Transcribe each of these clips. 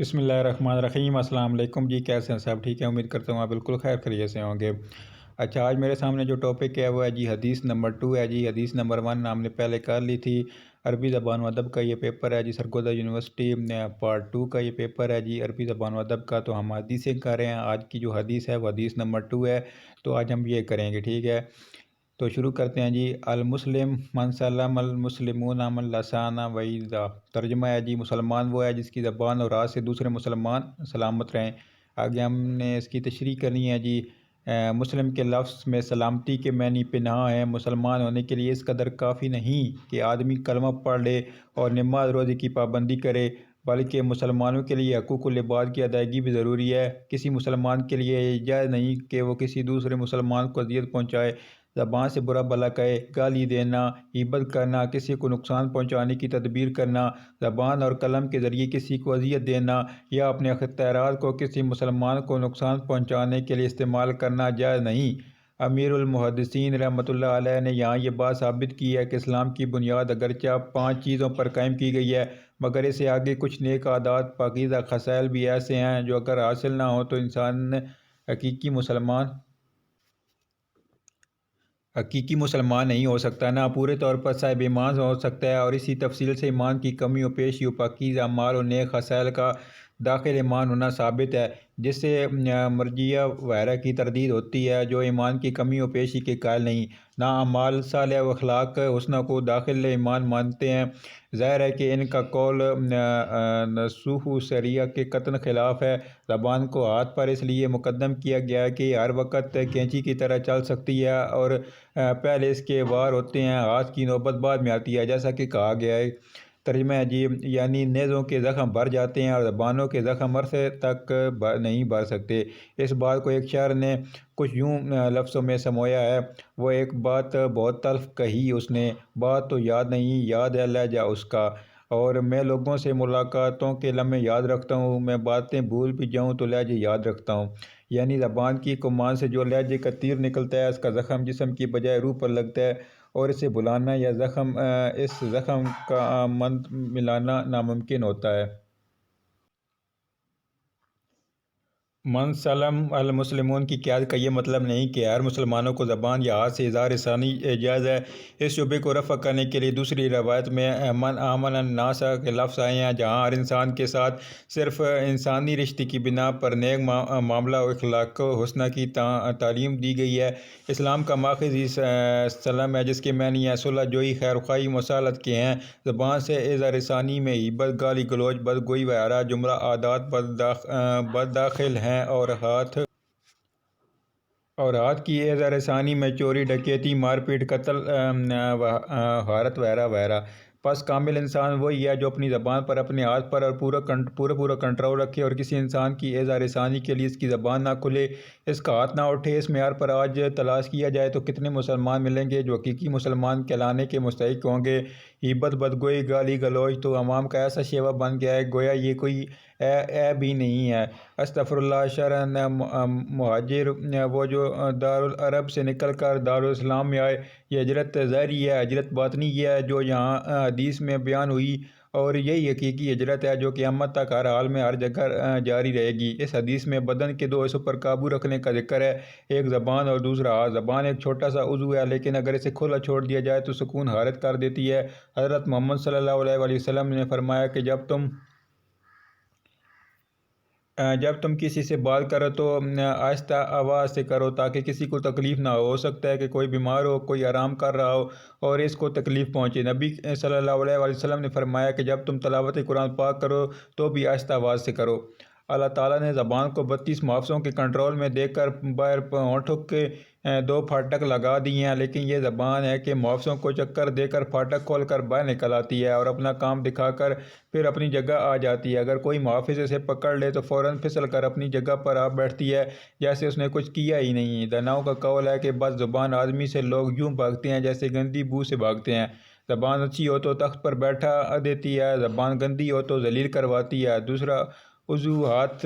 بسم اللہ الرحمن الرحیم۔ السلام علیکم جی، کیسے ہیں سب؟ ٹھیک ہے، امید کرتا ہوں آپ بالکل خیر خیریت سے ہوں گے۔ اچھا، آج میرے سامنے جو ٹاپک ہے وہ ہے جی حدیث نمبر 2 ہے جی۔ حدیث نمبر 1 ہم نے پہلے کر لی تھی۔ عربی زبان و ادب کا یہ پیپر ہے جی، سرگودا یونیورسٹی پارٹ 2 کا یہ پیپر ہے جی عربی زبان و ادب کا۔ تو ہم حدیثیں کر رہے ہیں۔ آج کی جو حدیث ہے وہ حدیث نمبر 2 ہے، تو آج ہم یہ کریں گے، ٹھیک ہے۔ تو شروع کرتے ہیں جی۔ المسلم من سلم المسلمون من لسانہ و یدہ۔ ترجمہ ہے جی، مسلمان وہ ہے جس کی زبان اور ہاتھ سے دوسرے مسلمان سلامت رہیں۔ آگے ہم نے اس کی تشریح کرنی ہے جی۔ مسلم کے لفظ میں سلامتی کے معنی پناہ ہیں۔ مسلمان ہونے کے لیے اس قدر کافی نہیں کہ آدمی کلمہ پڑھ لے اور نماز روزے کی پابندی کرے، بلکہ مسلمانوں کے لیے حقوق العباد کی ادائیگی بھی ضروری ہے۔ کسی مسلمان کے لیے یہ جائز نہیں کہ وہ کسی دوسرے مسلمان کو اذیت پہنچائے، زبان سے برا بھلا کہے، گالی دینا، غیبت کرنا، کسی کو نقصان پہنچانے کی تدبیر کرنا، زبان اور قلم کے ذریعے کسی کو اذیت دینا یا اپنے اختیارات کو کسی مسلمان کو نقصان پہنچانے کے لیے استعمال کرنا جائز نہیں۔ امیر المحدثین رحمۃ اللہ علیہ نے یہاں یہ بات ثابت کی ہے کہ اسلام کی بنیاد اگرچہ 5 چیزوں پر قائم کی گئی ہے، مگر اسے آگے کچھ نیک عادات، پاکیزہ خصائل بھی ایسے ہیں جو اگر حاصل نہ ہوں تو انسان حقیقی مسلمان نہیں ہو سکتا، نہ پورے طور پر صاحب ایمان ہو سکتا ہے، اور اسی تفصیل سے ایمان کی کمی و پیشی و پاکیزہ اعمال و نیک خصائل کا داخل ایمان ہونا ثابت ہے، جس سے مرجئیہ وغیرہ کی تردید ہوتی ہے جو ایمان کی کمی و پیشی کے قائل نہیں، نہ اعمال صالحہ و اخلاق حسنہ کو داخل ایمان مانتے ہیں۔ ظاہر ہے کہ ان کا قول نصوح شریعہ کے قطعاً خلاف ہے۔ زبان کو ہاتھ پر اس لیے مقدم کیا گیا ہے کہ یہ ہر وقت کینچی کی طرح چل سکتی ہے اور پہلے اس کے وار ہوتے ہیں، ہاتھ کی نوبت بعد میں آتی ہے، جیسا کہ کہا گیا ہے۔ ترجمہ ہے جی، یعنی نیزوں کے زخم بھر جاتے ہیں اور زبانوں کے زخم عرصے تک نہیں بھر سکتے۔ اس بات کو ایک شاعر نے کچھ یوں لفظوں میں سمویا ہے: وہ ایک بات بہت تلخ کہی اس نے، بات تو یاد نہیں، یاد ہے لہجہ اس کا۔ اور میں لوگوں سے ملاقاتوں کے لمحے یاد رکھتا ہوں، میں باتیں بھول بھی جاؤں تو لہجے یاد رکھتا ہوں۔ یعنی زبان کی کمان سے جو لہجے کا تیر نکلتا ہے، اس کا زخم جسم کی بجائے روح پر لگتا ہے، اور اسے بھلانا یا اس زخم کا مند ملانا ناممکن ہوتا ہے۔ من سلم المسلمون کی قیادت کا یہ مطلب نہیں کہ ہر مسلمانوں کو زبان یا ہاتھ سے اظہار ثانی جائز ہے۔ اس شعبے کو رفع کرنے کے لیے دوسری روایت میں من آمن الناس کے لفظ آئے ہیں، جہاں ہر انسان کے ساتھ صرف انسانی رشتے کی بنا پر نیک معاملہ و اخلاق و حسنہ کی تعلیم دی گئی ہے۔ اسلام کا ماخذ ہی سلم ہے، جس کے معنی ہے صلح جوئی، خیر خواہی، مصالحت کے ہیں۔ زبان سے اظہار ثانی میں غیبت، گالی گلوچ، بدگوئی وغیرہ جملہ عادات بد داخل ہیں، اور ہاتھ کی اظہار ثانی میں چوری، ڈکیتی، مار پیٹ، قتل غارت وغیرہ وغیرہ۔ پس کامل انسان وہی ہے جو اپنی زبان پر، اپنے ہاتھ پر اور پورا کنٹرول رکھے، اور کسی انسان کی اظہار ثانی کے لیے اس کی زبان نہ کھلے، اس کا ہاتھ نہ اٹھے۔ اس معیار پر آج تلاش کیا جائے تو کتنے مسلمان ملیں گے جو حقیقی مسلمان کہلانے کے مستحق ہوں گے؟ غیبت، بدگوئی، گالی گلوچ تو عوام کا ایسا شیوہ بن گیا ہے گویا یہ کوئی عیب ہی نہیں ہے۔ استغفر اللہ شرعاً مہاجر وہ جو دارالعرب سے نکل کر دارالاسلام میں آئے، یہ ہجرت ظاہری ہے۔ ہجرت باطنی یہ ہے جو یہاں حدیث میں بیان ہوئی، اور یہی حقیقی ہجرت ہے جو قیامت تک ہر حال میں ہر جگہ جاری رہے گی۔ اس حدیث میں بدن کے 2 حصوں پر قابو رکھنے کا ذکر ہے، ایک زبان اور دوسرا ہاتھ۔ زبان ایک چھوٹا سا عضو ہے، لیکن اگر اسے کھلا چھوڑ دیا جائے تو سکون حارت کر دیتی ہے۔ حضرت محمد صلی اللہ علیہ وآلہ وسلم نے فرمایا کہ جب تم کسی سے بات کرو تو آہستہ آواز سے کرو تاکہ کسی کو تکلیف نہ ہو سکتا ہے کہ کوئی بیمار ہو، کوئی آرام کر رہا ہو اور اس کو تکلیف پہنچے۔ نبی صلی اللہ علیہ وآلہ وسلم نے فرمایا کہ جب تم تلاوت قرآن پاک کرو تو بھی آہستہ آواز سے کرو۔ اللہ تعالیٰ نے زبان کو 32 محافظوں کے کنٹرول میں دے کر باہر ہونٹوں کے 2 پھاٹک لگا دیے ہیں، لیکن یہ زبان ہے کہ محافظوں کو چکر دے کر پھاٹک کھول کر باہر نکل آتی ہے اور اپنا کام دکھا کر پھر اپنی جگہ آ جاتی ہے۔ اگر کوئی محافظ اسے پکڑ لے تو فوراً پھسل کر اپنی جگہ پر آ بیٹھتی ہے جیسے اس نے کچھ کیا ہی نہیں۔ داناؤں کا قول ہے کہ بد زبان آدمی سے لوگ یوں بھاگتے ہیں جیسے گندی بو سے بھاگتے ہیں۔ زبان اچھی ہو تو تخت پر بیٹھا دیتی ہے، زبان گندی ہو تو ذلیل کرواتی ہے۔ دوسرا عضو ہاتھ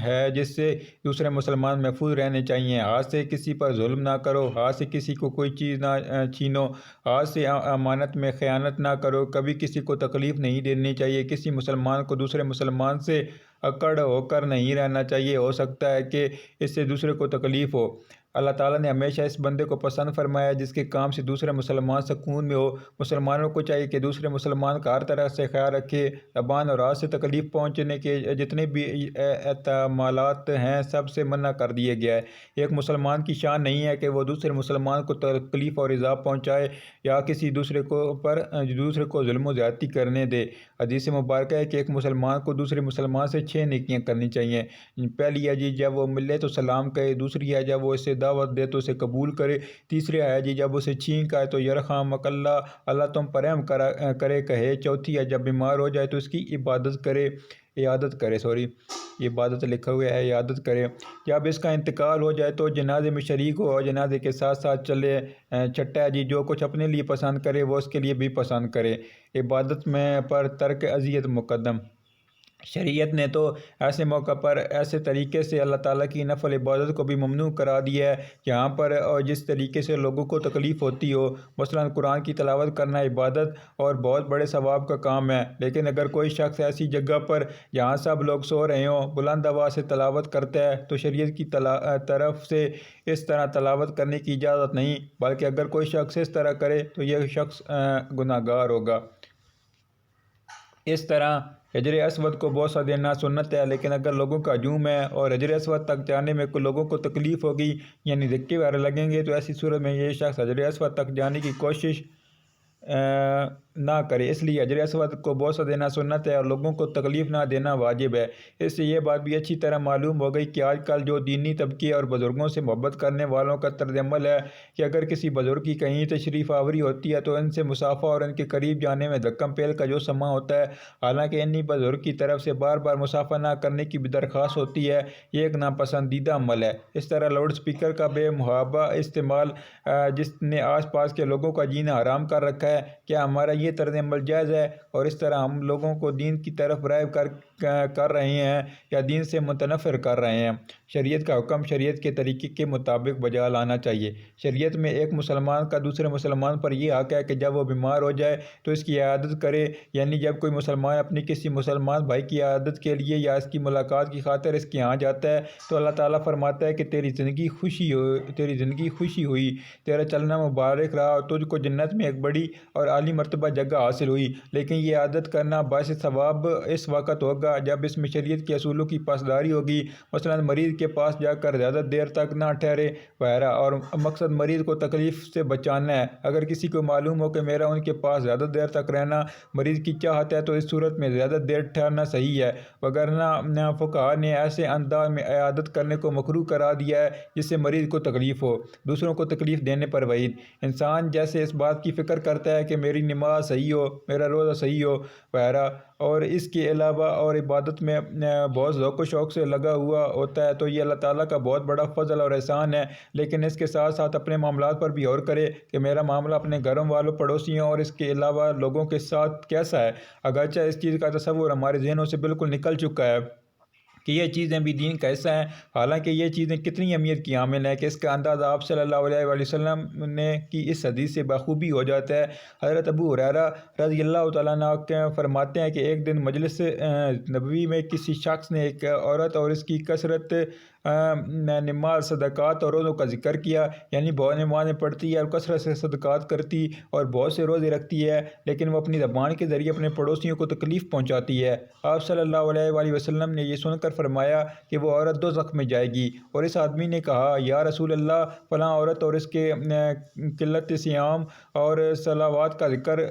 ہے، جس سے دوسرے مسلمان محفوظ رہنے چاہیے۔ ہاتھ سے کسی پر ظلم نہ کرو، ہاتھ سے کسی کو کوئی چیز نہ چھینو، ہاتھ سے امانت میں خیانت نہ کرو، کبھی کسی کو تکلیف نہیں دینی چاہیے۔ کسی مسلمان کو دوسرے مسلمان سے اکڑ ہو کر نہیں رہنا چاہیے، ہو سکتا ہے کہ اس سے دوسرے کو تکلیف ہو۔ اللہ تعالیٰ نے ہمیشہ اس بندے کو پسند فرمایا جس کے کام سے دوسرے مسلمان سکون میں ہو۔ مسلمانوں کو چاہیے کہ دوسرے مسلمان کا ہر طرح سے خیال رکھے۔ زبان اور ہاتھ سے تکلیف پہنچنے کے جتنے بھی احتمالات ہیں سب سے منع کر دیا گیا ہے۔ ایک مسلمان کی شان نہیں ہے کہ وہ دوسرے مسلمان کو تکلیف اور ایذا پہنچائے یا کسی دوسرے کو ظلم و زیادتی کرنے دے۔ حدیث مبارکہ ہے کہ ایک مسلمان کو دوسرے مسلمان سے 6 نیکیاں کرنی چاہیے۔ پہلی ہے جی جب وہ ملے تو سلام کہے، دوسری ہے جب وہ اسے دعوت دے تو اسے قبول کرے، تیسری ہے جی جب اسے چھینک آئے تو یرحمک اللہ، اللہ تم پر رحم کرے کہے، چوتھی ہے جب بیمار ہو جائے تو اس کی عبادت کرے، عبادت لکھا ہوا ہے، عیادت کرے، جب اس کا انتقال ہو جائے تو جنازے میں شریک ہو اور جنازے کے ساتھ ساتھ چلے چھٹا ہے جی جو کچھ اپنے لیے پسند کرے وہ اس کے لیے بھی پسند کرے۔ عبادت میں پر ترک اذیت مقدم۔ شریعت نے تو ایسے موقع پر ایسے طریقے سے اللہ تعالیٰ کی نفل عبادت کو بھی ممنوع کرا دیا ہے جہاں پر اور جس طریقے سے لوگوں کو تکلیف ہوتی ہو۔ مثلا قرآن کی تلاوت کرنا عبادت اور بہت بڑے ثواب کا کام ہے، لیکن اگر کوئی شخص ایسی جگہ پر جہاں سب لوگ سو رہے ہوں بلند آواز سے تلاوت کرتا ہے تو شریعت کی طرف سے اس طرح تلاوت کرنے کی اجازت نہیں، بلکہ اگر کوئی شخص اس طرح کرے تو یہ شخص گناہ گار ہوگا۔ اس طرح حجر اسود کو بوسہ دینا سنت ہے، لیکن اگر لوگوں کا ہجوم ہے اور حجر اسود تک جانے میں لوگوں کو تکلیف ہوگی یعنی دھکے وغیرہ لگیں گے تو ایسی صورت میں یہ شخص حجر اسود تک جانے کی کوشش نہ کرے۔ اس لیے حجر اسود کو بوسہ دینا سنت ہے اور لوگوں کو تکلیف نہ دینا واجب ہے۔ اس سے یہ بات بھی اچھی طرح معلوم ہو گئی کہ آج کل جو دینی طبقے اور بزرگوں سے محبت کرنے والوں کا طرز عمل ہے کہ اگر کسی بزرگ کی کہیں تشریف آوری ہوتی ہے تو ان سے مصافحہ اور ان کے قریب جانے میں دھکم پیل کا جو سما ہوتا ہے، حالانکہ انہی بزرگ کی طرف سے بار بار مصافحہ نہ کرنے کی بھی درخواست ہوتی ہے، یہ ایک ناپسندیدہ عمل ہے۔ اس طرح لاؤڈ اسپیکر کا بے محابہ استعمال جس نے آس پاس کے لوگوں کا جینا حرام کر رکھا ہے، کیا ہمارا یہ طرز عمل جائز ہے؟ اور اس طرح ہم لوگوں کو دین کی طرف راغب کر رہے ہیں یا دین سے متنفر کر رہے ہیں؟ شریعت کا حکم شریعت کے طریقے کے مطابق بجا لانا چاہیے۔ شریعت میں ایک مسلمان کا دوسرے مسلمان پر یہ حق ہے کہ جب وہ بیمار ہو جائے تو اس کی عیادت کرے، یعنی جب کوئی مسلمان اپنی کسی مسلمان بھائی کی عیادت کے لیے یا اس کی ملاقات کی خاطر اس کے یہاں جاتا ہے تو اللہ تعالیٰ فرماتا ہے کہ تیری زندگی خوشی ہوئی، تیرا چلنا مبارک رہا اور تجھ کو جنت میں ایک بڑی اور اعلی مرتبہ جگہ حاصل ہوئی۔ لیکن یہ عادت کرنا باعث ثواب اس وقت ہوگا جب اس میں شریعت کے اصولوں کی پاسداری ہوگی، مثلا مریض کے پاس جا کر زیادہ دیر تک نہ ٹھہرے وغیرہ، اور مقصد مریض کو تکلیف سے بچانا ہے۔ اگر کسی کو معلوم ہو کہ میرا ان کے پاس زیادہ دیر تک رہنا مریض کی چاہت ہے تو اس صورت میں زیادہ دیر ٹھہرنا صحیح ہے، وگرنہ فقہاء نے ایسے انداز میں عیادت کرنے کو مکروہ قرار دیا ہے جس سے مریض کو تکلیف ہو۔ دوسروں کو تکلیف دینے پر وعید۔ انسان جیسے اس بات کی فکر کرتا ہے کہ میری نماز صحیح ہو، میرا روزہ صحیح ہو وغیرہ، اور اس کے علاوہ اور عبادت میں بہت ذوق و شوق سے لگا ہوا ہوتا ہے تو یہ اللہ تعالیٰ کا بہت بڑا فضل اور احسان ہے، لیکن اس کے ساتھ ساتھ اپنے معاملات پر بھی غور کرے کہ میرا معاملہ اپنے گھر والوں، پڑوسیوں اور اس کے علاوہ لوگوں کے ساتھ کیسا ہے۔ اگرچہ اس چیز کا تصور ہمارے ذہنوں سے بالکل نکل چکا ہے کہ یہ چیزیں بھی دین کا حصہ ہیں، حالانکہ یہ چیزیں کتنی اہمیت کی حامل ہیں کہ اس کا اندازہ آپ صلی اللہ علیہ وآلہ وسلم نے کی اس حدیث سے بخوبی ہو جاتا ہے۔ حضرت ابو ہریرہ رضی اللہ تعالیٰ عنہ فرماتے ہیں کہ ایک دن مجلس نبوی میں کسی شخص نے ایک عورت اور اس کی کثرت نماز، صدقات اور روزوں کا ذکر کیا، یعنی بہت نمازیں پڑھتی ہے اور کثرت سے صدقات کرتی اور بہت سے روزے رکھتی ہے، لیکن وہ اپنی زبان کے ذریعے اپنے پڑوسیوں کو تکلیف پہنچاتی ہے۔ آپ صلی اللہ علیہ وآلہ وسلم نے یہ سن کر فرمایا کہ وہ عورت دوزخ میں جائے گی، اور اس آدمی نے کہا یا رسول اللہ، فلاں عورت اور اس کے قلت صیام اور صلوات کا ذکر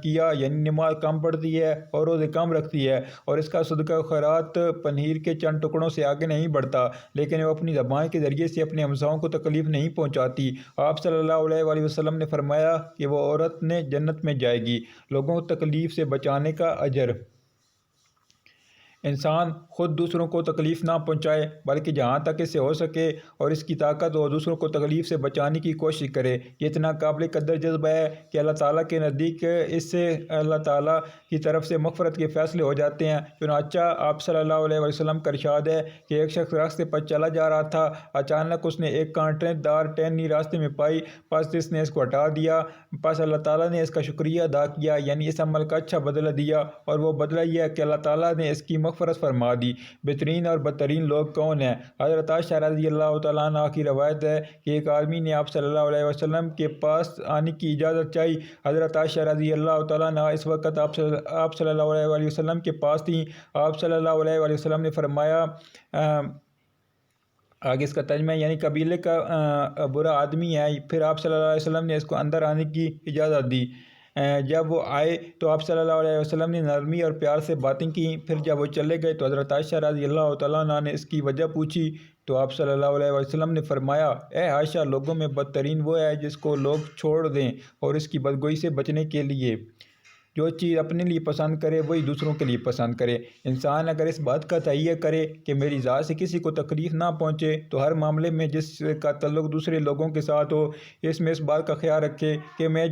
کیا، یعنی نماز کم پڑھتی ہے اور روزے کم رکھتی ہے اور اس کا صدقہ و خیرات پنیر کے چند ٹکڑوں سے آگے نہیں بڑھتا، لیکن وہ اپنی زبان کے ذریعے سے اپنے ہمسائوں کو تکلیف نہیں پہنچاتی۔ آپ صلی اللہ علیہ وآلہ وسلم نے فرمایا کہ وہ عورت نے جنت میں جائے گی۔ لوگوں کو تکلیف سے بچانے کا اجر۔ انسان خود دوسروں کو تکلیف نہ پہنچائے بلکہ جہاں تک اس سے ہو سکے اور اس کی طاقت ہو دوسروں کو تکلیف سے بچانے کی کوشش کرے۔ یہ اتنا قابل قدر جذبہ ہے کہ اللہ تعالیٰ کے نزدیک اس سے اللہ تعالیٰ کی طرف سے مغفرت کے فیصلے ہو جاتے ہیں۔ چنانچہ آپ صلی اللہ علیہ وسلم کا ارشاد ہے کہ ایک شخص راستے پر چلا جا رہا تھا، اچانک اس نے ایک کانٹے دار ٹہنی راستے میں پائی، پس اس نے اس کو ہٹا دیا، پس اللہ تعالیٰ نے اس کا شکریہ ادا کیا، یعنی اس عمل کا اچھا بدلہ دیا، اور وہ بدلہ یہ ہے کہ اللہ تعالیٰ نے اس کی مغفرت فرما دی۔ بہترین اور بدترین لوگ کون ہیں؟ حضرت عائشہ رضی اللہ تعالیٰ عنہ کی روایت ہے کہ ایک آدمی نے آپ صلی اللہ علیہ وسلم کے پاس آنے کی اجازت چاہی۔ حضرت عائشہ رضی اللہ تعالیٰ عنہ اس وقت آپ صلی اللہ علیہ وسلم کے پاس تھیں۔ آپ صلی اللہ علیہ وسلم نے فرمایا، آگے اس کا ترجمہ یعنی قبیلے کا برا آدمی ہے۔ پھر آپ صلی اللہ علیہ وسلم نے اس کو اندر آنے کی اجازت دی۔ جب وہ آئے تو آپ صلی اللہ علیہ وسلم نے نرمی اور پیار سے باتیں کیں۔ پھر جب وہ چلے گئے تو حضرت عائشہ رضی اللہ تعالیٰ عنہ نے اس کی وجہ پوچھی تو آپ صلی اللہ علیہ وسلم نے فرمایا، اے عائشہ، لوگوں میں بدترین وہ ہے جس کو لوگ چھوڑ دیں اور اس کی بدگوئی سے بچنے کے لیے جو چیز اپنے لیے پسند کرے وہی دوسروں کے لیے پسند کرے۔ انسان اگر اس بات کا تہیہ کرے کہ میری ذات سے کسی کو تکلیف نہ پہنچے تو ہر معاملے میں جس کا تعلق دوسرے لوگوں کے ساتھ ہو، اس میں اس بات کا خیال رکھے کہ میں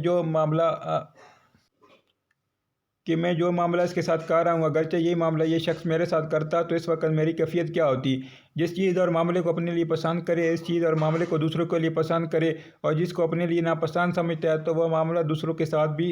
جو معاملہ اس کے ساتھ کر رہا ہوں، اگرچہ یہی معاملہ یہ شخص میرے ساتھ کرتا تو اس وقت میری کیفیت کیا ہوتی۔ جس چیز اور معاملے کو اپنے لیے پسند کرے اس چیز اور معاملے کو دوسروں کے لیے پسند کرے، اور جس کو اپنے لیے ناپسند سمجھتا ہے تو وہ معاملہ دوسروں کے ساتھ بھی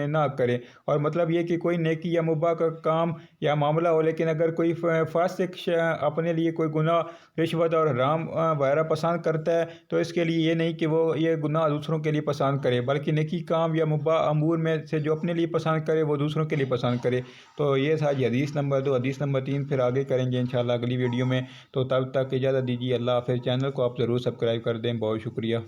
نہ کرے۔ اور مطلب یہ کہ کوئی نیکی یا مباح کا کام یا معاملہ ہو، لیکن اگر کوئی فاسق اپنے لیے کوئی گناہ، رشوت اور حرام وغیرہ پسند کرتا ہے تو اس کے لیے یہ نہیں کہ وہ یہ گناہ دوسروں کے لیے پسند کرے، بلکہ نیکی کام یا مباح امور میں سے جو اپنے لیے پسند کرے وہ دوسروں کے لیے پسند کرے۔ تو یہ تھا جی حدیث نمبر 2۔ حدیث نمبر 3 پھر آگے کریں گے انشاءاللہ اگلی ویڈیو میں۔ تو تب تک اجازت دیجیے، اللہ حافظ۔ چینل کو آپ ضرور سبسکرائب کر دیں، بہت شکریہ۔